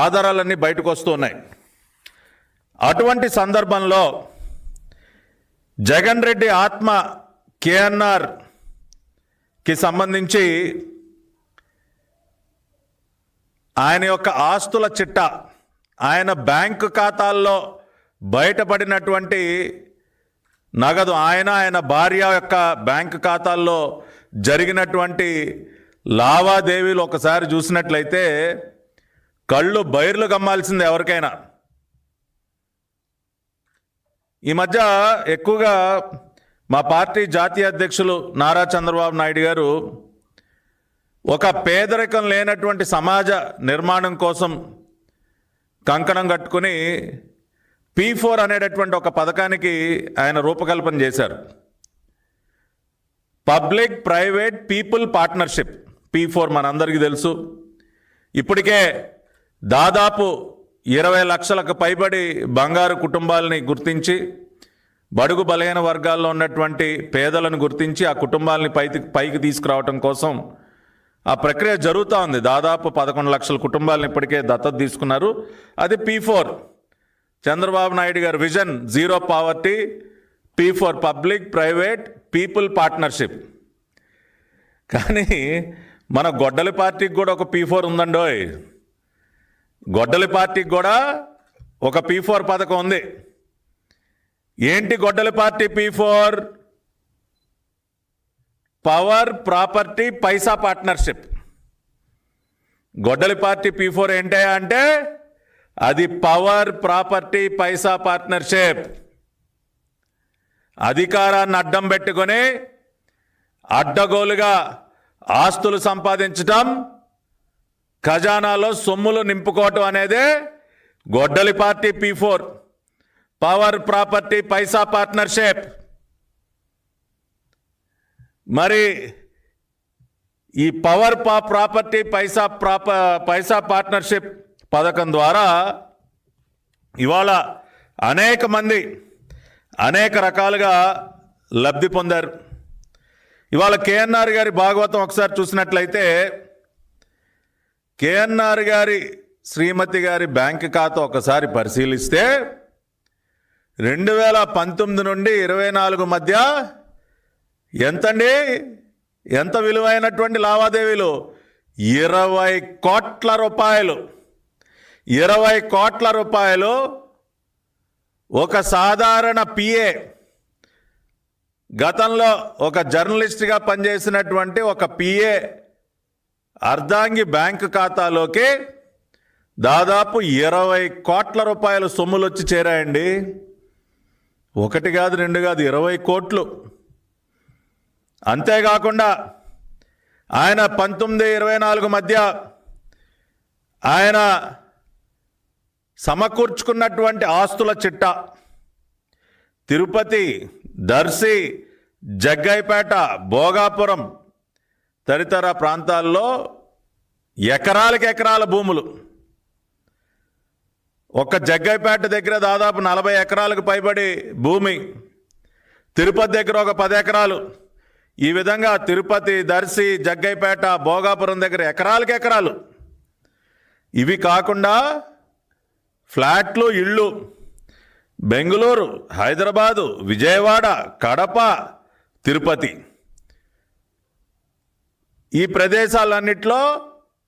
ఆధారాలన్నీ బయటకు వస్తున్నాయి. అటువంటి సందర్భంలో జగన్ రెడ్డి ఆత్మ కేఎన్ఆర్కి సంబంధించి ఆయన యొక్క ఆస్తుల చిట్టా, ఆయన బ్యాంకు ఖాతాల్లో బయటపడినటువంటి నగదు, ఆయన భార్య యొక్క బ్యాంకు ఖాతాల్లో జరిగినటువంటి లావాదేవీలు ఒకసారి చూసినట్లయితే కళ్ళు బైర్లు గమ్మాల్సింది ఎవరికైనా. ఈ మధ్య ఎక్కువగా మా పార్టీ జాతీయ అధ్యక్షులు నారా చంద్రబాబు నాయుడు గారు ఒక పేదరికం లేనటువంటి సమాజ నిర్మాణం కోసం కంకణం కట్టుకుని P4 అనేటటువంటి ఒక పథకానికి ఆయన రూపకల్పన చేశారు. Public private people partnership, P4 మనందరికీ తెలుసు. ఇప్పటికే దాదాపు 20 లక్షలకు పైబడి బంగారు కుటుంబాలని గుర్తించి, బడుగు బలహీన వర్గాల్లో ఉన్నటువంటి పేదలను గుర్తించి ఆ కుటుంబాలని పైకి తీసుకురావటం కోసం ఆ ప్రక్రియ జరుగుతూ ఉంది. దాదాపు 11 లక్షల కుటుంబాలను ఇప్పటికే దత్తత తీసుకున్నారు. అది P4, చంద్రబాబు నాయుడు గారి vision, zero poverty, P4 public private people partnership. కానీ మన గొడ్డలి పార్టీకి కూడా ఒక P4 ఉందండోయ్. గొడ్డలి పార్టీకి కూడా ఒక P4 పథకం ఉంది. ఏంటి గొడ్డలి పార్టీ P4? పవర్ ప్రాపర్టీ పైసా పార్ట్నర్షిప్. గొడ్డలి పార్టీ P4 ఏంటి అంటే అది పవర్ ప్రాపర్టీ పైసా పార్ట్నర్షిప్. అధికారాన్ని అడ్డం పెట్టుకొని అడ్డగోలుగా ఆస్తులు సంపాదించటం, ఖజానాలో సొమ్ములు నింపుకోవటం అనేదే గొడ్డలి పార్టీ P4, పవర్ ప్రాపర్టీ పైసా పార్ట్నర్షిప్. మరి ఈ పవర్ ప్రాపర్టీ పైసా పార్ట్నర్షిప్ పథకం ద్వారా ఇవాళ అనేక మంది అనేక రకాలుగా లబ్ధి పొందారు. ఇవాళ కేఎన్ఆర్ గారి భాగవతం ఒకసారి చూసినట్లయితే కేఎన్ఆర్ గారి శ్రీమతి గారి బ్యాంక్ ఖాతా ఒకసారి పరిశీలిస్తే 2019 నుండి 24 మధ్య ఎంతండి, ఎంత విలువైనటువంటి లావాదేవీలు? 20 కోట్ల రూపాయలు. 20 కోట్ల రూపాయలు ఒక సాధారణ పిఏ, గతంలో ఒక జర్నలిస్ట్గా పనిచేసినటువంటి ఒక పిఏ అర్ధాంగి బ్యాంకు ఖాతాలోకి దాదాపు 20 కోట్ల రూపాయల సొమ్ములు వచ్చి చేరాయండి. ఒకటి కాదు, రెండు కాదు, 20 కోట్లు. అంతేకాకుండా ఆయన 19-24 మధ్య ఆయన సమకూర్చుకున్నటువంటి ఆస్తుల చిట్టా తిరుపతి, దర్శి, జగ్గైపేట, భోగాపురం తదితర ప్రాంతాల్లో ఎకరాలకు ఎకరాల భూములు. ఒక్క జగ్గైపేట దగ్గర దాదాపు 40 ఎకరాలకు పైబడి భూమి, తిరుపతి దగ్గర ఒక 10 ఎకరాలు. ఈ విధంగా తిరుపతి, దర్శి, జగ్గైపేట, భోగాపురం దగ్గర ఎకరాలకు ఎకరాలు. ఇవి కాకుండా ఫ్లాట్లు, ఇళ్ళు బెంగళూరు, హైదరాబాదు, విజయవాడ, కడప, తిరుపతి, ఈ ప్రదేశాలన్నిట్లో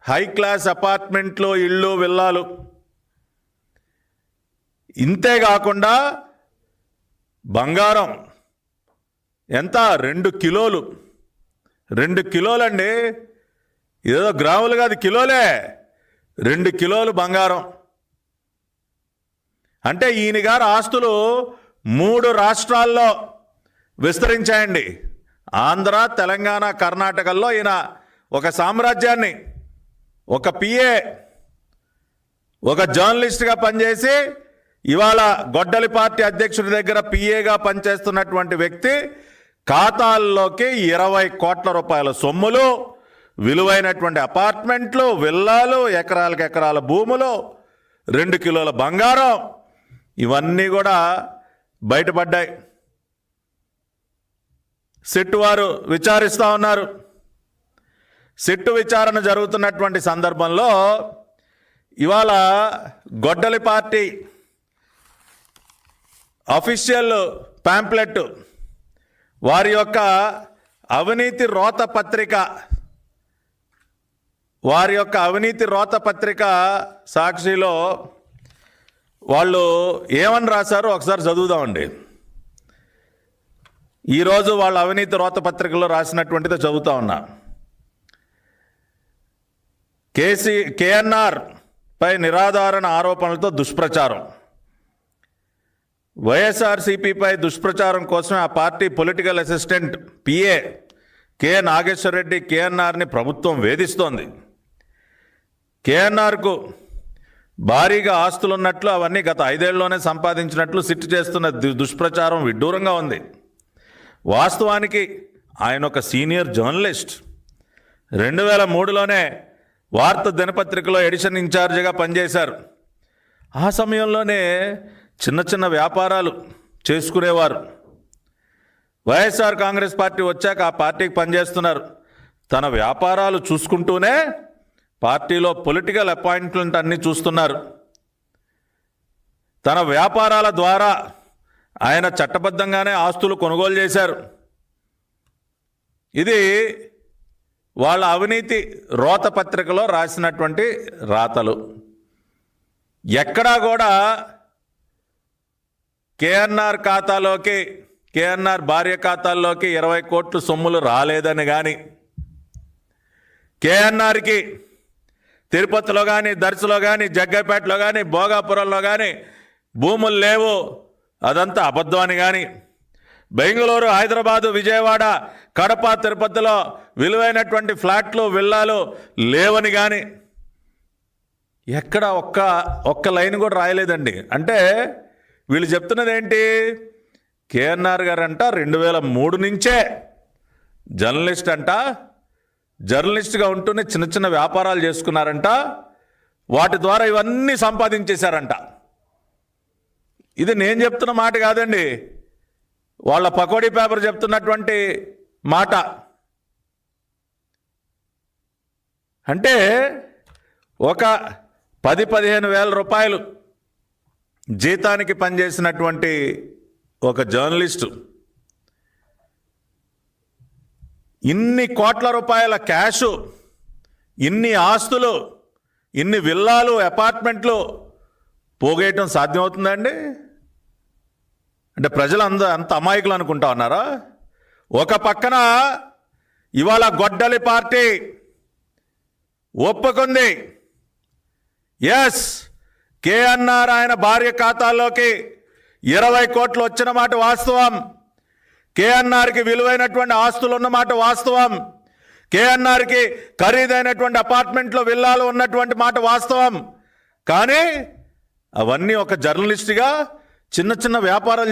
హై క్లాస్ అపార్ట్మెంట్లు, ఇళ్ళు, విల్లాలు. ఇంతేకాకుండా బంగారం ఎంత? 2 కిలోలు. 2 కిలోలండి, ఏదో గ్రాములు కాదు, కిలోలే. 2 కిలోలు బంగారం. అంటే ఈయన గారు ఆస్తులు 3 రాష్ట్రాల్లో విస్తరించాయండి. ఆంధ్ర, తెలంగాణ, కర్ణాటకల్లో ఈయన ఒక సామ్రాజ్యాన్ని, ఒక పిఏ, ఒక జర్నలిస్ట్గా పనిచేసి ఇవాళ గొడ్డలి పార్టీ అధ్యక్షుడి దగ్గర పిఏగా పనిచేస్తున్నటువంటి వ్యక్తి ఖాతాల్లోకి 20 కోట్ల రూపాయల సొమ్ములు, విలువైనటువంటి అపార్ట్మెంట్లు, విల్లాలు, ఎకరాలకు ఎకరాల భూములు, 2 కిలోల బంగారం, ఇవన్నీ కూడా బయటపడ్డాయి. సిట్ వారు విచారిస్తూ ఉన్నారు. సిట్టు విచారణ జరుగుతున్నటువంటి సందర్భంలో ఇవాళ గొడ్డలి పార్టీ అఫీషియల్ పాంప్లెట్ వారి యొక్క అవినీతి రోత పత్రిక సాక్షిలో వాళ్ళు ఏమని రాశారో ఒకసారి చదువుదామండి. ఈరోజు వాళ్ళ అవినీతి రోత పత్రికలో రాసినటువంటిదో చదువుతా ఉన్నా. కేఎన్ఆర్ పై నిరాధారణ ఆరోపణలతో దుష్ప్రచారం. వైఎస్ఆర్సీపీపై దుష్ప్రచారం కోసం ఆ party political assistant PA K Nageswara Reddy కేఎన్ఆర్ని ప్రభుత్వం వేధిస్తోంది. కేఎన్ఆర్కు భారీగా ఆస్తులున్నట్లు, అవన్నీ గత 5 ఏళ్లలోనే సంపాదించినట్లు సిట్ చేస్తున్న దుష్ప్రచారం విడ్డూరంగా ఉంది. వాస్తవానికి ఆయన ఒక సీనియర్ జర్నలిస్ట్. 2003లోనే వార్త దినపత్రికలో ఎడిషన్ ఇన్ఛార్జిగా పనిచేశారు. ఆ సమయంలోనే చిన్న చిన్న వ్యాపారాలు చేసుకునేవారు. వైఎస్ఆర్ కాంగ్రెస్ పార్టీ వచ్చాక ఆ పార్టీకి పనిచేస్తున్నారు. తన వ్యాపారాలు చూసుకుంటూనే పార్టీలో పొలిటికల్ అపాయింట్మెంట్ అన్నీ చూస్తున్నారు. తన వ్యాపారాల ద్వారా ఆయన చట్టబద్ధంగానే ఆస్తులు కొనుగోలు చేశారు. ఇది వాళ్ళ అవినీతి రోత పత్రికలో రాసినటువంటి రాతలు. ఎక్కడా కూడా కేఎన్ఆర్ భార్య ఖాతాల్లోకి 20 కోట్లు సొమ్ములు రాలేదని కానీ, కేఎన్ఆర్కి తిరుపతిలో కానీ, దర్శిలో కానీ, జగ్గైపేటలో కానీ, భోగాపురంలో కానీ భూములు లేవు, అదంతా అబద్ధం అని కానీ, బెంగళూరు, హైదరాబాదు, విజయవాడ, కడప, తిరుపతిలో విలువైనటువంటి ఫ్లాట్లు, విల్లాలు లేవని కానీ ఎక్కడ ఒక్క లైన్ కూడా రాయలేదండి. అంటే వీళ్ళు చెప్తున్నది ఏంటి? కేఎన్ఆర్ గారు అంట 2003 నుంచే జర్నలిస్ట్గా ఉంటూనే చిన్న చిన్న వ్యాపారాలు చేసుకున్నారంట. వాటి ద్వారా ఇవన్నీ సంపాదించేశారంట. ఇది నేను చెప్తున్న మాట కాదండి, వాళ్ళ పకోడీ పేపర్ చెప్తున్నటువంటి మాట. అంటే ఒక 10-15 వేల రూపాయలు జీతానికి పనిచేసినటువంటి ఒక జర్నలిస్టు ఇన్ని కోట్ల రూపాయల క్యాషు, ఇన్ని ఆస్తులు, ఇన్ని విల్లాలు, అపార్ట్మెంట్లు పోగేయటం సాధ్యమవుతుందండి? అంటే ప్రజలు అంత అమాయకులు అనుకుంటా ఉన్నారా? ఒక పక్కన ఇవాళ గొడ్డలి పార్టీ ఒప్పుకుంది, ఎస్ కేఎన్ఆర్ ఆయన భార్య ఖాతాల్లోకి 20 కోట్లు వచ్చిన మాట వాస్తవం. కేఎన్ఆర్కి విలువైనటువంటి ఆస్తులు ఉన్నమాట వాస్తవం. కేఎన్ఆర్కి ఖరీదైనటువంటి అపార్ట్మెంట్లో విల్లాలు ఉన్నటువంటి మాట వాస్తవం. కానీ అవన్నీ ఒక జర్నలిస్ట్గా చిన్న చిన్న వ్యాపారాలు